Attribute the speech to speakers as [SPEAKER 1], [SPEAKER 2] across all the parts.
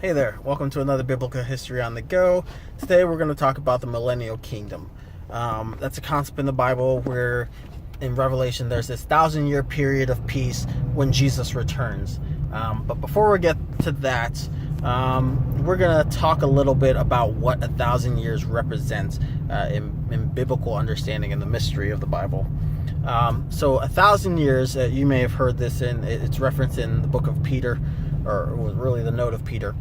[SPEAKER 1] Hey there, welcome to another Biblical History on the Go. Today we're going to talk about the Millennial Kingdom. That's a concept in the Bible where in Revelation there's this 1,000-year period of peace when Jesus returns. But before we get to that, we're going to talk a little bit about what 1,000 years represents in biblical understanding and the mystery of the Bible. So 1,000 years, you may have heard this it's referenced in the book of Peter, or was really the note of Peter.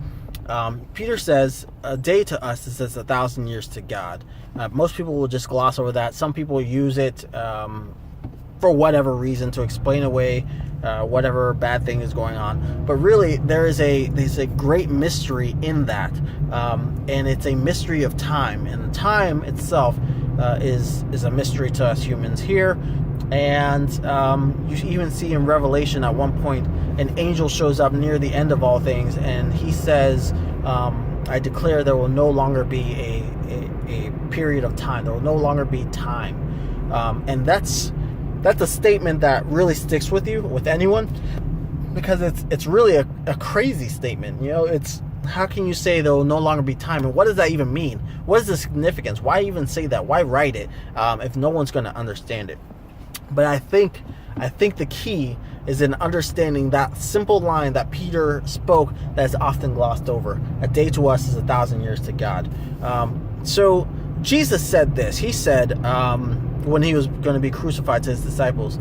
[SPEAKER 1] Peter says, a day to us is as 1,000 years to God. Most people will just gloss over that. Some people use it for whatever reason to explain away whatever bad thing is going on. But really, there's a great mystery in that. And it's a mystery of time. And time itself is a mystery to us humans here. And you even see in Revelation at one point, an angel shows up near the end of all things, and he says, I declare there will no longer be a period of time. There will no longer be time. And that's a statement that really sticks with you, with anyone, because it's really a crazy statement. You know, it's, how can you say there will no longer be time? And what does that even mean? What is the significance? Why even say that? Why write it if no one's going to understand it? But I think the key is in understanding that simple line that Peter spoke that is often glossed over. A day to us is 1,000 years to God. So Jesus said this. He said when he was going to be crucified to his disciples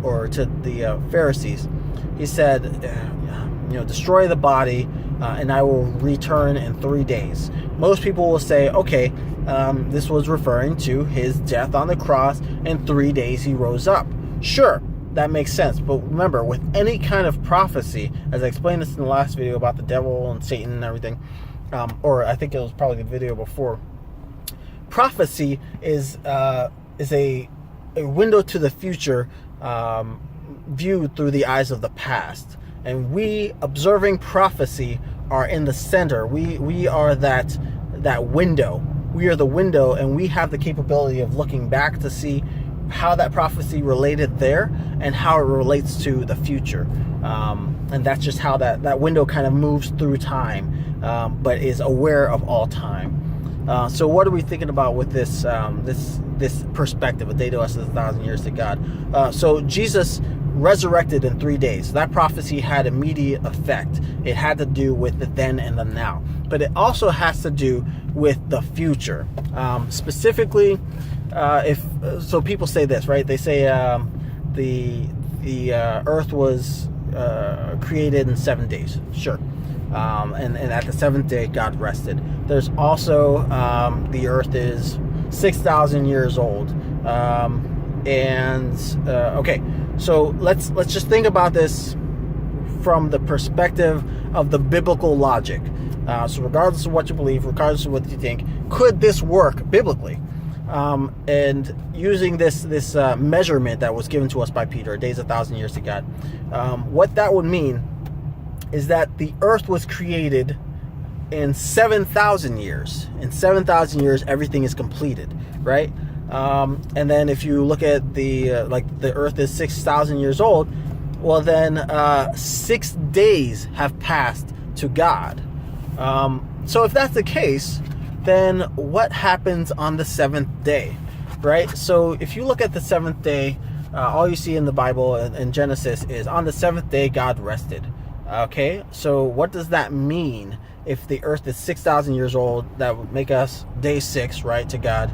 [SPEAKER 1] or to the Pharisees, he said, destroy the body and I will return in 3 days. Most people will say, okay, this was referring to his death on the cross. In 3 days he rose up. Sure, that makes sense. But remember, with any kind of prophecy, as I explained this in the last video about the devil and Satan and everything, or I think it was probably the video before, prophecy is a window to the future viewed through the eyes of the past. And we, observing prophecy, are in the center. We are that window. We are the window, and we have the capability of looking back to see how that prophecy related there and how it relates to the future. And that's just how that window kind of moves through time, but is aware of all time. So what are we thinking about with this perspective? A day to us is 1,000 years to God. So Jesus resurrected in 3 days. That prophecy had immediate effect. It had to do with the then and the now, but it also has to do with the future. Specifically, so people say this, right? They say the earth was created in 7 days. Sure. And at the seventh day, God rested. There's also the earth is 6,000 years old. Okay, so let's just think about this from the perspective of the biblical logic. So regardless of what you believe, regardless of what you think, could this work biblically? And using this measurement that was given to us by Peter, a day is 1,000 years to God, what that would mean is that the earth was created in 7,000 years. In 7,000 years, everything is completed, right? And then if you look at the earth is 6,000 years old, well then 6 days have passed to God. So if that's the case, then what happens on the seventh day, right? So if you look at the seventh day, all you see in the Bible in Genesis is on the seventh day God rested. Okay, so what does that mean? If the earth is 6,000 years old, that would make us day 6, right, to God.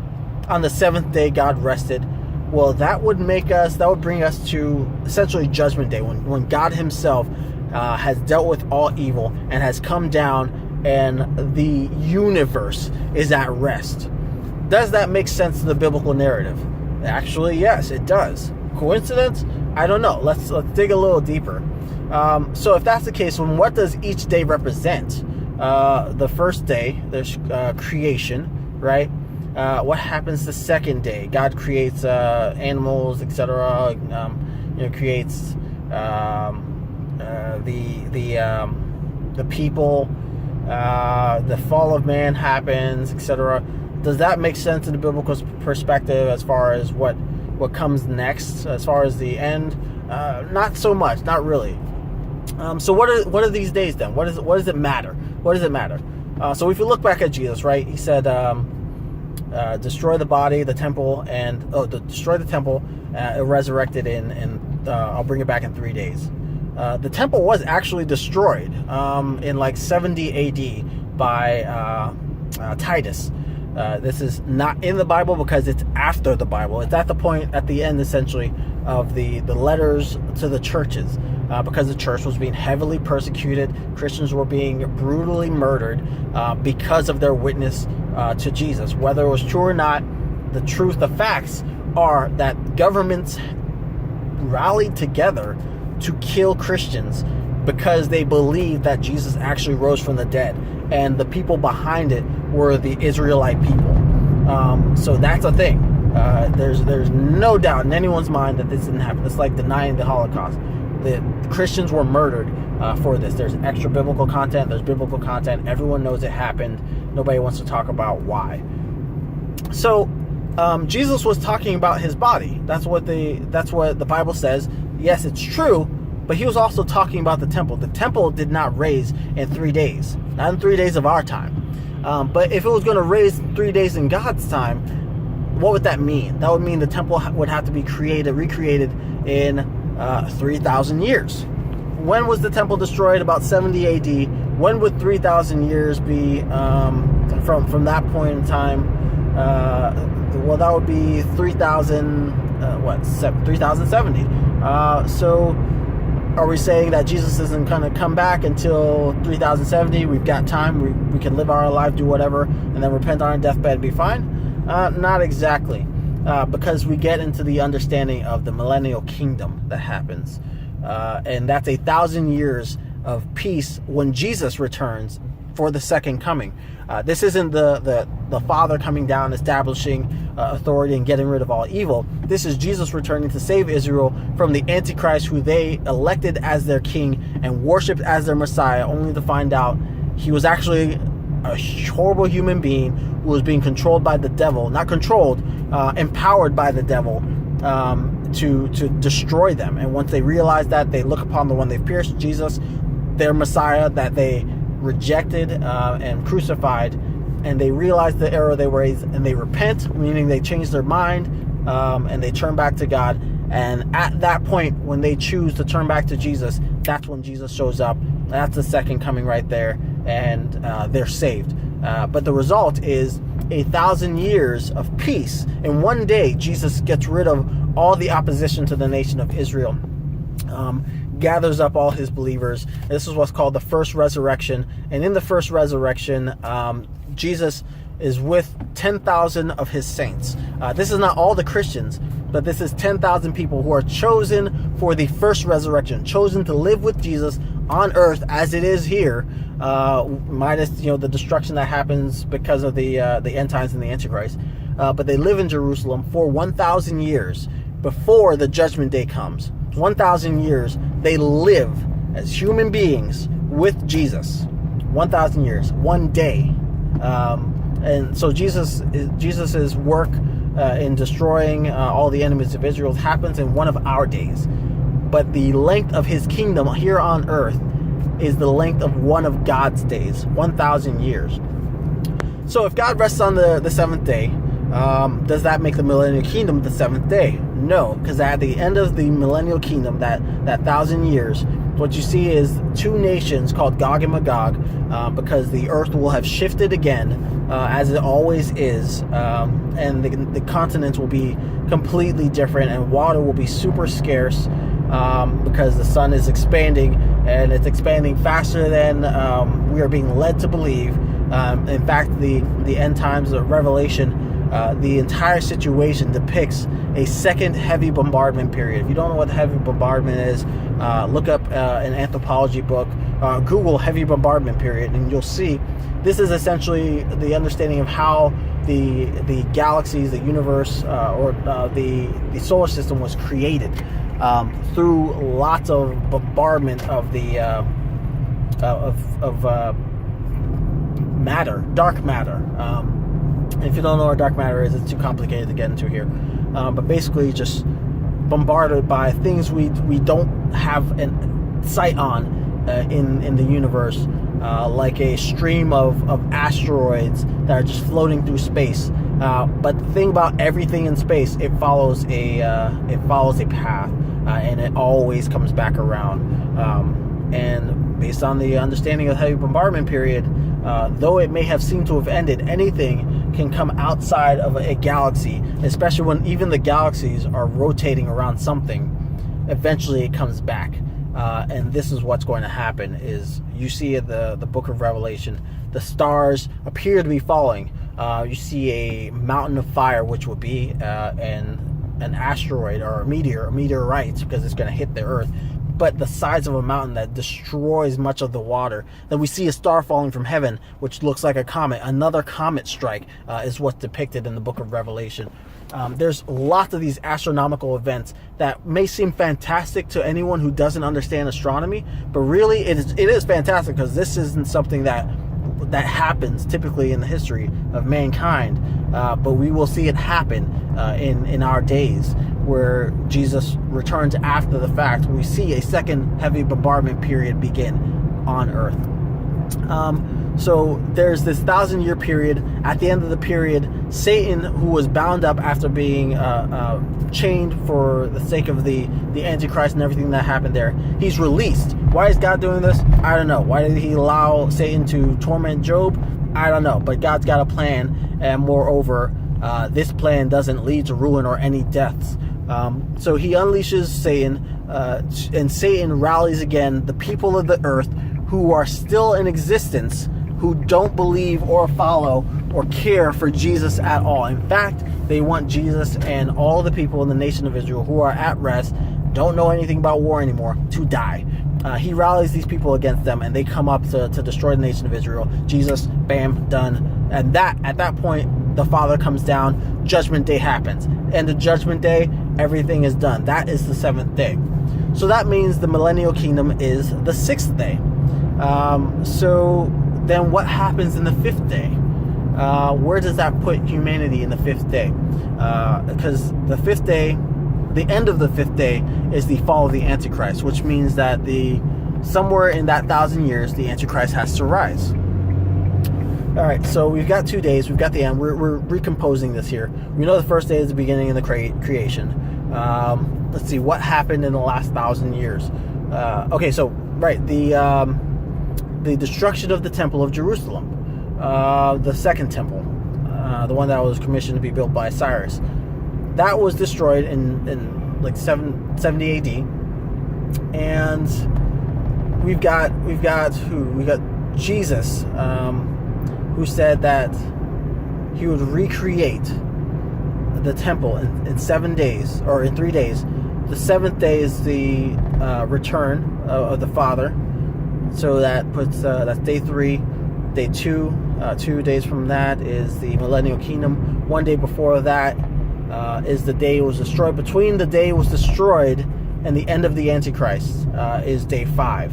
[SPEAKER 1] On the seventh day God rested. Well, that would bring us to essentially Judgment Day, when God himself has dealt with all evil and has come down and the universe is at rest. Does that make sense to the biblical narrative? Actually, yes, it does. Coincidence? I don't know. Let's dig a little deeper. So if that's the case, then what does each day represent? The first day, there's creation, right? What happens the second day? God creates animals, etc. Creates the people. The fall of man happens, etc. Does that make sense in the biblical perspective as far as what what comes next as far as the end. Not so much, not really. So what are these days then? What does it matter? What does it matter? So if you look back at Jesus, right? He said, destroy the body, the temple, and destroy the temple, resurrected and I'll bring it back in 3 days. The temple was actually destroyed in like 70 AD by Titus. This is not in the Bible because it's after the Bible. It's at the end, essentially, of the letters to the churches, because the church was being heavily persecuted. Christians were being brutally murdered because of their witness to Jesus. Whether it was true or not, the truth, the facts are that governments rallied together to kill Christians because they believed that Jesus actually rose from the dead, and the people behind it were the Israelite people. So that's a thing. There's no doubt in anyone's mind that this didn't happen. It's like denying the Holocaust. The Christians were murdered for this. There's extra biblical content. There's biblical content. Everyone knows it happened. Nobody wants to talk about why. So Jesus was talking about his body. That's what the Bible says. Yes, it's true, but he was also talking about the temple. The temple did not raise in 3 days, not in 3 days of our time. But if it was going to raise 3 days in God's time, what would that mean? That would mean the temple would have to be recreated in 3,000 years. When was the temple destroyed? About 70 AD. When would 3,000 years be from that point in time? Well, that would be 3,070. So are we saying that Jesus isn't going to come back until 3070? We've got time. We can live our life, do whatever, and then repent on our deathbed and be fine? Not exactly. Because we get into the understanding of the Millennial Kingdom that happens. And that's 1,000 years of peace when Jesus returns for the second coming. This isn't the Father coming down, establishing authority and getting rid of all evil. This is Jesus returning to save Israel from the Antichrist, who they elected as their king and worshipped as their Messiah, only to find out he was actually a horrible human being who was being controlled by the devil. Not controlled, empowered by the devil to destroy them. And once they realize that, they look upon the one they've pierced, Jesus, their Messiah, that they rejected and crucified, and they realize the error they were in, and they repent, meaning they change their mind, and they turn back to God. And at that point, when they choose to turn back to Jesus, that's when Jesus shows up. That's the second coming right there, and they're saved. But the result is 1,000 years of peace. In one day, Jesus gets rid of all the opposition to the nation of Israel, gathers up all his believers. This is what's called the first resurrection. And in the first resurrection, Jesus is with 10,000 of his saints. This is not all the Christians, but this is 10,000 people who are chosen for the first resurrection, chosen to live with Jesus on earth as it is here, minus the destruction that happens because of the end times and the Antichrist. But they live in Jerusalem for 1,000 years before the judgment day comes. 1,000 years they live as human beings with Jesus. 1,000 years, one day. And so Jesus's work in destroying all the enemies of Israel happens in one of our days. But the length of his kingdom here on earth is the length of one of God's days, 1,000 years. So if God rests on the seventh day, does that make the Millennial Kingdom the seventh day? No, because at the end of the Millennial Kingdom, that 1,000 years, what you see is two nations called Gog and Magog, because the earth will have shifted again, as it always is, and the continents will be completely different, and water will be super scarce, because the sun is expanding, and it's expanding faster than we are being led to believe. In fact, the end times of Revelation, the entire situation depicts a second heavy bombardment period. If you don't know what the heavy bombardment is, look up an anthropology book, Google heavy bombardment period, and you'll see this is essentially the understanding of how the galaxies, the universe, or the solar system was created, through lots of bombardment of the matter, dark matter. If you don't know what dark matter is, it's too complicated to get into here. But basically just bombarded by things we don't have a sight on in the universe, like a stream of asteroids that are just floating through space. But the thing about everything in space, it follows a path, and it always comes back around. And based on the understanding of the heavy bombardment period, though it may have seemed to have ended, anything can come outside of a galaxy, especially when even the galaxies are rotating around something. Eventually it comes back. And this is what's going to happen. Is you see in the book of Revelation, the stars appear to be falling. You see a mountain of fire, which would be an asteroid or a meteorite, because it's going to hit the earth, but the size of a mountain that destroys much of the water. Then we see a star falling from heaven, which looks like a comet. Another comet strike is what's depicted in the book of Revelation. There's lots of these astronomical events that may seem fantastic to anyone who doesn't understand astronomy, but really it is fantastic, because this isn't something that happens typically in the history of mankind, but we will see it happen in our days, where Jesus returns after the fact. We see a second heavy bombardment period begin on earth. So there's this 1,000-year period. At the end of the period, Satan, who was bound up after being chained for the sake of the Antichrist and everything that happened there, he's released. Why is God doing this? I don't know. Why did he allow Satan to torment Job? I don't know. But God's got a plan, and moreover, this plan doesn't lead to ruin or any deaths. So he unleashes Satan, and Satan rallies again the people of the earth who are still in existence, who don't believe or follow or care for Jesus at all. In fact, they want Jesus and all the people in the nation of Israel who are at rest, don't know anything about war anymore, to die. He rallies these people against them, and they come up to destroy the nation of Israel. Jesus, bam, done. And at that point, the Father comes down, Judgment Day happens. And the Judgment Day, everything is done. That is the seventh day. So that means the Millennial Kingdom is the sixth day. So then what happens in the fifth day? Where does that put humanity in the fifth day? Because the fifth day, the end of the fifth day, is the fall of the Antichrist, which means that somewhere in that 1,000 years, the Antichrist has to rise. All right, so we've got 2 days. We've got the end. We're recomposing this here. We know the first day is the beginning of the creation. Let's see what happened in the last 1,000 years. Okay, so right, the destruction of the temple of Jerusalem, the second temple, the one that was commissioned to be built by Cyrus, that was destroyed in like 70 AD. And we've got Jesus, who said that he would recreate the temple in 7 days, or in 3 days. The seventh day is the return of the Father. So that puts that's day 3. Day 2, 2 days from that is the Millennial Kingdom. 1 day before that is the day it was destroyed. Between the day it was destroyed and the end of the Antichrist is day 5.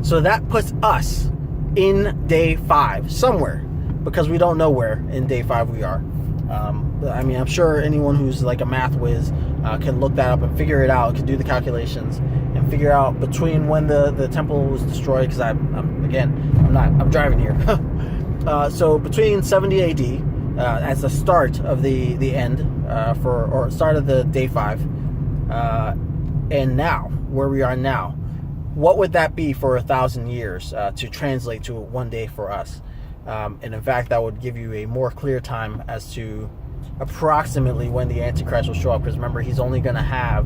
[SPEAKER 1] So that puts us in day 5 somewhere, because we don't know where in day 5 we are. I mean, I'm sure anyone who's like a math whiz can look that up and figure it out, can do the calculations and figure out between when the temple was destroyed, because I'm driving here. So between 70 AD as the start of the end or start of the day 5 and now where we are now, what would that be for 1,000 years to translate to 1 day for us? And in fact, that would give you a more clear time as to approximately when the Antichrist will show up. Because remember, he's only going to have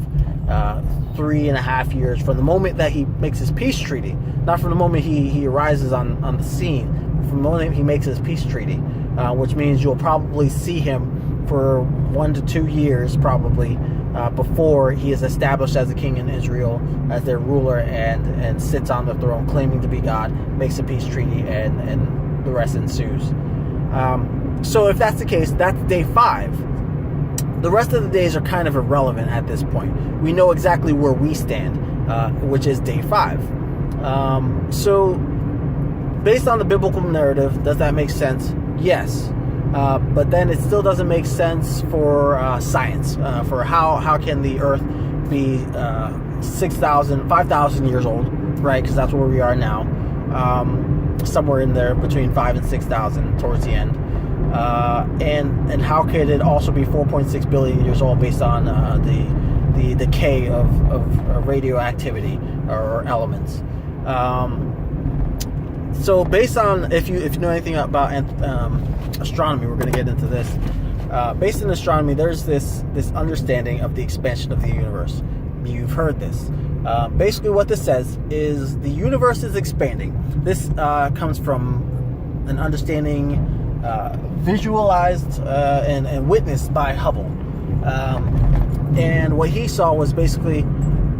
[SPEAKER 1] 3.5 years from the moment that he makes his peace treaty, not from the moment he arises on the scene, from the moment he makes his peace treaty, which means you'll probably see him for 1 to 2 years probably before he is established as a king in Israel, as their ruler, and sits on the throne claiming to be God, makes a peace treaty, and the rest ensues. So if that's the case, that's day 5. The rest of the days are kind of irrelevant at this point. We know exactly where we stand, which is day 5. So based on the biblical narrative, does that make sense? Yes. But then it still doesn't make sense for science, for how can the earth be 5,000 years old, right? Because that's where we are now. Somewhere in there between 5 and 6,000 towards the end. And how could it also be 4.6 billion years old based on the decay of radioactivity or elements? So based on, if you know anything about astronomy, we're going to get into this. Based in astronomy, there's this understanding of the expansion of the universe. You've heard this. Basically what this says is the universe is expanding. This comes from an understanding visualized and witnessed by Hubble. And what he saw was basically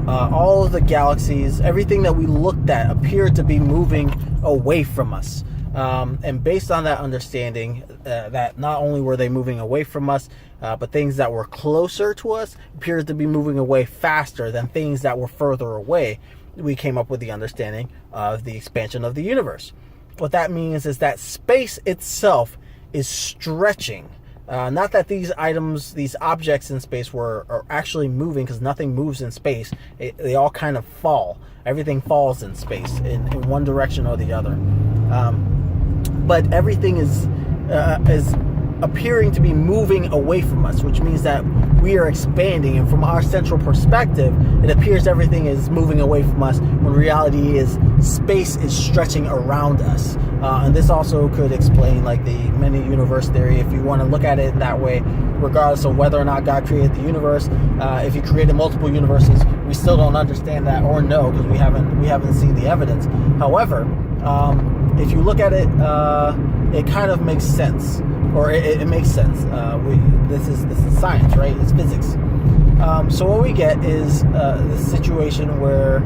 [SPEAKER 1] all of the galaxies, everything that we looked at appeared to be moving away from us. And based on that understanding, that not only were they moving away from us, but things that were closer to us appeared to be moving away faster than things that were further away, we came up with the understanding of the expansion of the universe. What that means is that space itself is stretching. Not that these items, these objects in space are actually moving, because nothing moves in space. They all kind of fall. Everything falls in space in one direction or the other. But everything is appearing to be moving away from us, which means that we are expanding, and from our central perspective, it appears everything is moving away from us, when reality is space is stretching around us. And this also could explain like the many universe theory, if you want to look at it that way, regardless of whether or not God created the universe. If he created multiple universes, we still don't understand that or know, because we haven't seen the evidence. However, if you look at it, it kind of makes sense, or it makes sense. This is science, right? It's physics. So what we get is this situation where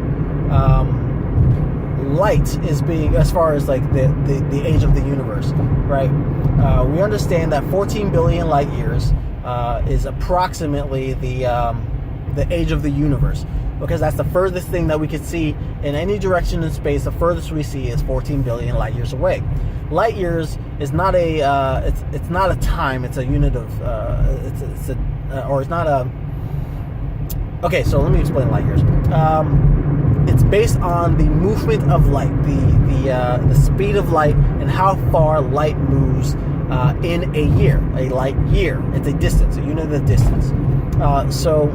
[SPEAKER 1] light is being, as far as like the age of the universe, right? We understand that 14 billion light years is approximately the age of the universe, because that's the furthest thing that we could see in any direction in space. The furthest we see is 14 billion light years away. Light years is not a it's not a time. It's a unit of it's not a. Okay, so let me explain light years. It's based on the movement of light, the speed of light, and how far light moves in a year. A light year. It's a distance, a unit of distance. So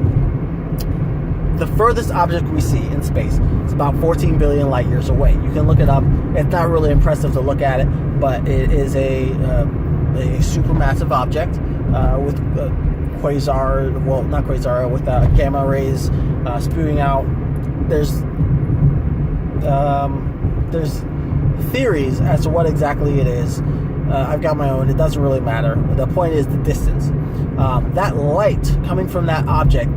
[SPEAKER 1] the furthest object we see in space is about 14 billion light years away. You can look it up. It's not really impressive to look at it, but it is a supermassive object with quasar, well, not quasar, with gamma rays spewing out. There's theories as to what exactly it is. I've got my own. It doesn't really matter. The point is the distance. That light coming from that object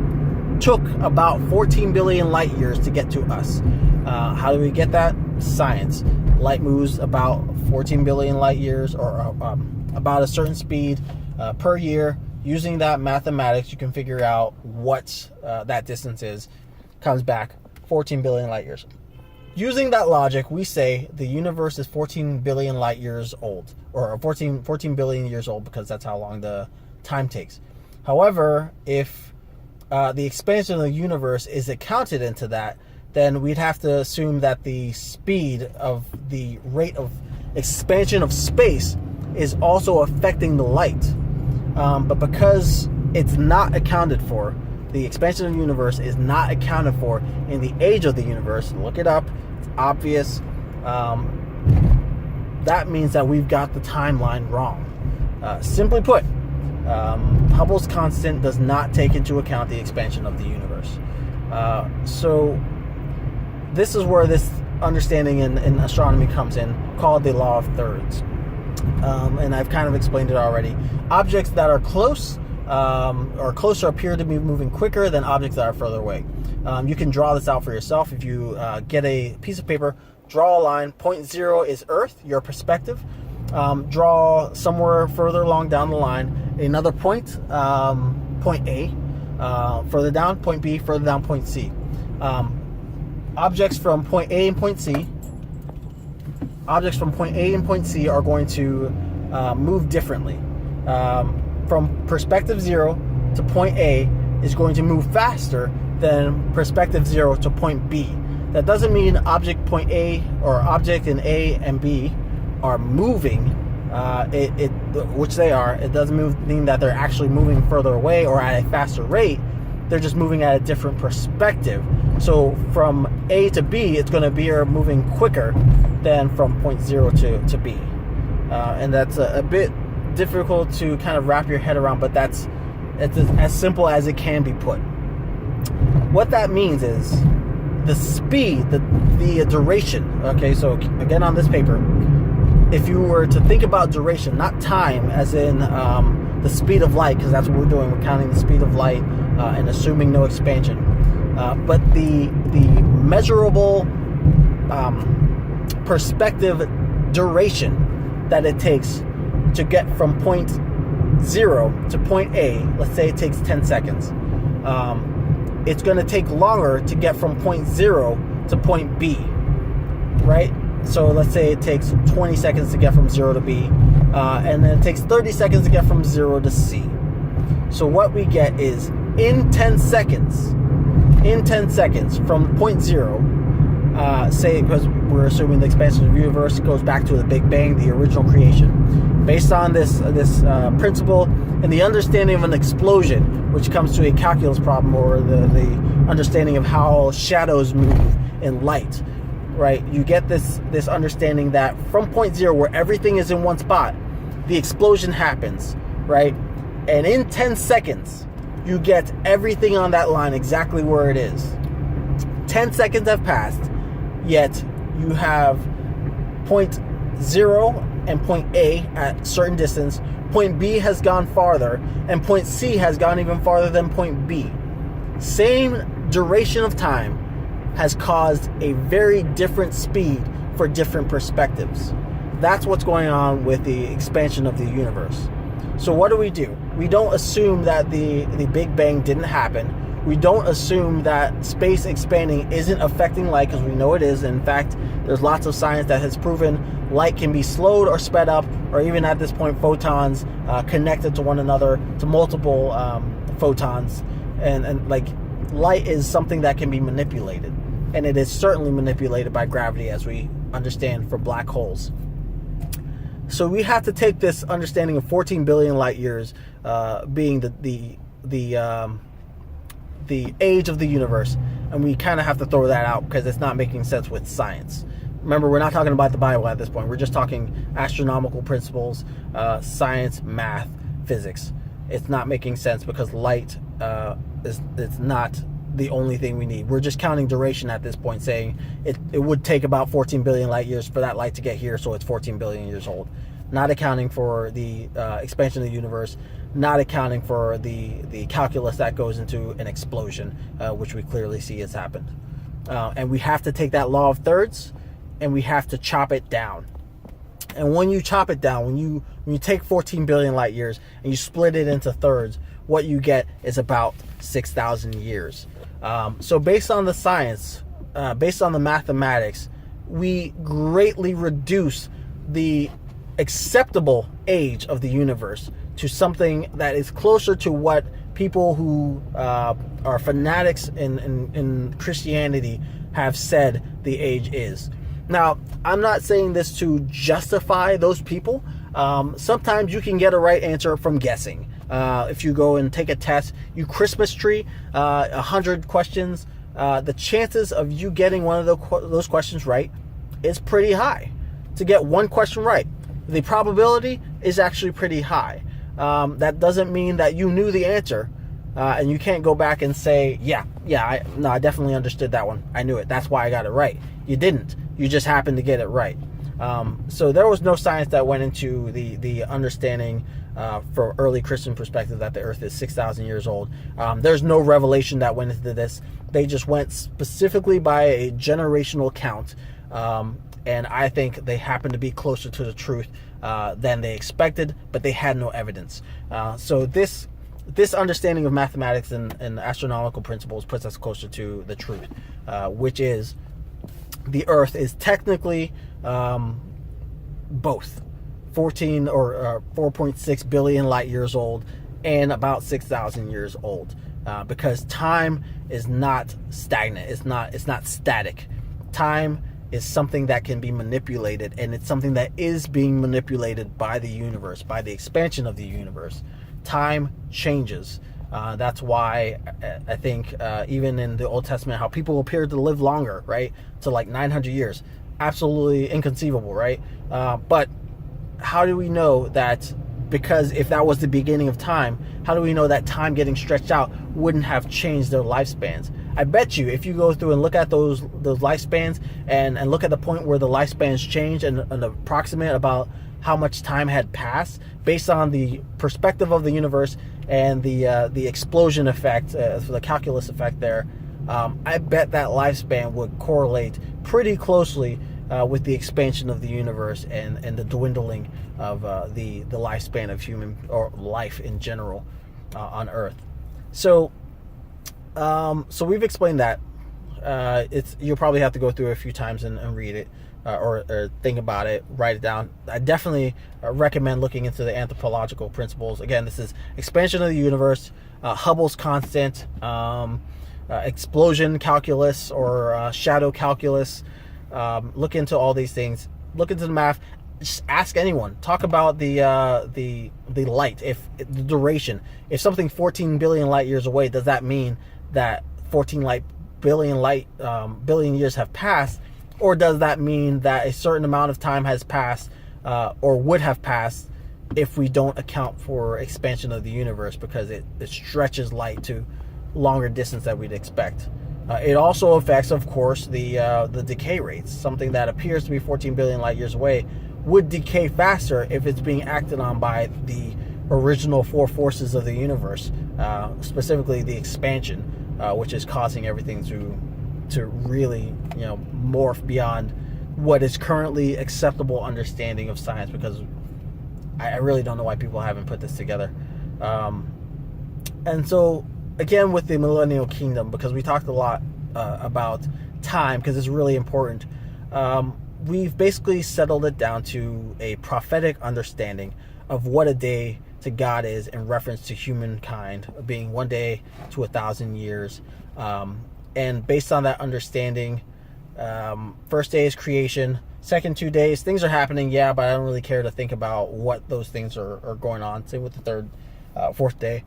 [SPEAKER 1] took about 14 billion light years to get to us. How do we get that? Science. Light moves about 14 billion light years, or about a certain speed per year. Using that mathematics, you can figure out what that distance is. Comes back 14 billion light years. Using that logic, we say the universe is 14 billion light years old, or 14 billion years old, because that's how long the time takes. However, if the expansion of the universe is accounted into that, then we'd have to assume that the speed of the rate of expansion of space is also affecting the light. But because it's not accounted for, the expansion of the universe is not accounted for in the age of the universe. Look it up. It's obvious. That means that we've got the timeline wrong. Simply put, Hubble's constant does not take into account the expansion of the universe. So this is where this understanding in astronomy comes in, called the law of thirds. And I've kind of explained it already. Objects that are close or closer appear to be moving quicker than objects that are further away. You can draw this out for yourself. If you get a piece of paper, draw a line. Point 0 is Earth, your perspective. Draw somewhere further along down the line another point, point A, further down, point B, further down, point C. Objects from point A and point C are going to move differently. From perspective 0 to point A is going to move faster than perspective 0 to point B. That doesn't mean object point A or object in A and B are moving, which they are. It doesn't mean that they're actually moving further away or at a faster rate. They're just moving at a different perspective. So from A to B, it's going to be moving quicker than from point 0 to B. And that's a bit difficult to kind of wrap your head around, but it's as simple as it can be put. What that means is the speed, the duration. Okay, so again on this paper, if you were to think about duration, not time as in the speed of light, because that's what we're doing, we're counting the speed of light and assuming no expansion, but the measurable perspective duration that it takes to get from point 0 to point A. Let's say it takes 10 seconds. It's going to take longer to get from point 0 to point B, right? So let's say it takes 20 seconds to get from 0 to B, and then it takes 30 seconds to get from 0 to C. So what we get is in 10 seconds from point 0, say, because we're assuming the expansion of the universe goes back to the Big Bang, the original creation. Based on this principle and the understanding of an explosion, which comes to a calculus problem, or the understanding of how shadows move in light, right? You get this understanding that from point 0, where everything is in one spot, the explosion happens, right? And in 10 seconds, you get everything on that line exactly where it is. 10 seconds have passed, yet you have point 0 and point A at certain distance. Point B has gone farther, and point C has gone even farther than point B. Same duration of time has caused a very different speed for different perspectives. That's what's going on with the expansion of the universe. So what do? We don't assume that the Big Bang didn't happen. We don't assume that space expanding isn't affecting light, because we know it is. In fact, there's lots of science that has proven light can be slowed or sped up, or even at this point photons connected to one another, to multiple photons, and like light is something that can be manipulated, and it is certainly manipulated by gravity, as we understand for black holes. So we have to take this understanding of 14 billion light years being the age of the universe, and we kind of have to throw that out because it's not making sense with science. Remember, we're not talking about the Bible at this point. We're just talking astronomical principles, science, math, physics. It's not making sense because light is not the only thing we need. We're just counting duration at this point, saying it would take about 14 billion light years for that light to get here, so it's 14 billion years old. Not accounting for the expansion of the universe, not accounting for the calculus that goes into an explosion, which we clearly see has happened. And we have to take that law of thirds, and we have to chop it down. And when you chop it down, when you take 14 billion light years and you split it into thirds, what you get is about 6,000 years. So based on the science, based on the mathematics, we greatly reduce the acceptable age of the universe to something that is closer to what people who are fanatics in Christianity have said the age is. Now, I'm not saying this to justify those people. Sometimes you can get a right answer from guessing. If you go and take a test, you Christmas tree 100 questions, the chances of you getting one of those questions right is pretty high. To get one question right, the probability is actually pretty high. That doesn't mean that you knew the answer, and you can't go back and say, I definitely understood that one. I knew it. That's why I got it right. You didn't. You just happened to get it right. So there was no science that went into the understanding from early Christian perspective that the earth is 6,000 years old. There's no revelation that went into this. They just went specifically by a generational count. And I think they happened to be closer to the truth than they expected, but they had no evidence. So this understanding of mathematics and astronomical principles puts us closer to the truth, which is the earth is technically both 14 or 4.6 billion light years old and about 6,000 years old, because time is not stagnant. It's not static. Time is something that can be manipulated, and it's something that is being manipulated by the universe, by the expansion of the universe. Time changes. That's why I think even in the Old Testament, how people appear to live longer, right? To like 900 years. Absolutely inconceivable, right? But how do we know that? Because if that was the beginning of time, how do we know that time getting stretched out wouldn't have changed their lifespans? I bet you if you go through and look at those lifespans and look at the point where the lifespans change and approximate about how much time had passed based on the perspective of the universe and the explosion effect, the calculus effect there, I bet that lifespan would correlate pretty closely with the expansion of the universe and the dwindling of the lifespan of human or life in general on Earth. So we've explained that. You'll probably have to go through it a few times and read it or think about it, write it down. I definitely recommend looking into the anthropological principles. Again, this is expansion of the universe, Hubble's constant, explosion calculus or shadow calculus. Look into all these things. Look into the math. Just ask anyone. Talk about the light. If the duration. If something's 14 billion light years away, does that mean that 14 billion years have passed, or does that mean that a certain amount of time has passed, or would have passed, if we don't account for expansion of the universe because it stretches light to longer distance than we'd expect? It also affects, of course, the decay rates. Something that appears to be 14 billion light years away would decay faster if it's being acted on by the original four forces of the universe, specifically the expansion, which is causing everything to really, morph beyond what is currently acceptable understanding of science. Because I really don't know why people haven't put this together. And so, again, with the Millennial Kingdom, because we talked a lot about time, because it's really important, we've basically settled it down to a prophetic understanding of what a day to God is in reference to humankind being 1 day to 1,000 years. And based on that understanding, first day is creation, second 2 days, things are happening, yeah, but I don't really care to think about what those things are going on. Same with the third, fourth day.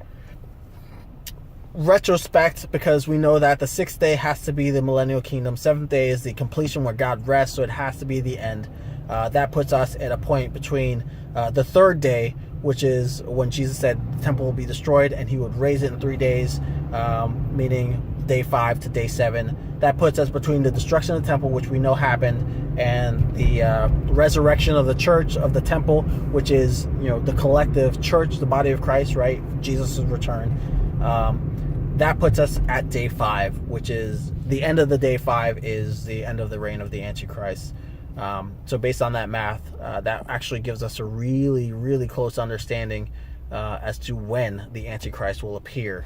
[SPEAKER 1] Retrospect, because we know that the sixth day has to be the Millennial Kingdom. Seventh day is the completion where God rests, so it has to be the end. That puts us at a point between the third day, which is when Jesus said the temple will be destroyed and he would raise it in 3 days, meaning day 5 to day 7. That puts us between the destruction of the temple, which we know happened, and the resurrection of the church, of the temple, which is, the collective church, the body of Christ, right? Jesus' return. That puts us at day 5, which is the end of the day 5 is the end of the reign of the Antichrist. So based on that math, that actually gives us a really, really close understanding as to when the Antichrist will appear.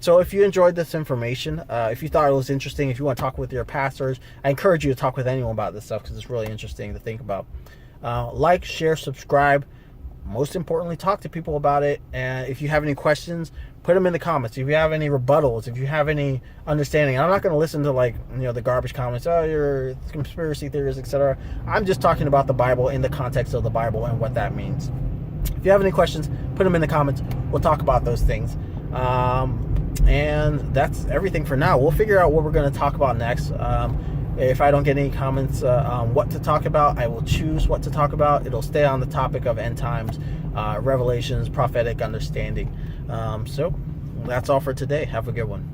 [SPEAKER 1] So if you enjoyed this information, if you thought it was interesting, if you want to talk with your pastors, I encourage you to talk with anyone about this stuff because it's really interesting to think about. Like, share, subscribe. Most importantly, talk to people about it. And if you have any questions, put them in the comments. If you have any rebuttals, if you have any understanding, I'm not going to listen to the garbage comments. Oh, you're conspiracy theories, etc. I'm just talking about the Bible in the context of the Bible and what that means. If you have any questions, put them in the comments. We'll talk about those things. And that's everything for now. We'll figure out what we're going to talk about next. If I don't get any comments on what to talk about, I will choose what to talk about. It'll stay on the topic of end times, revelations, prophetic understanding. So that's all for today. Have a good one.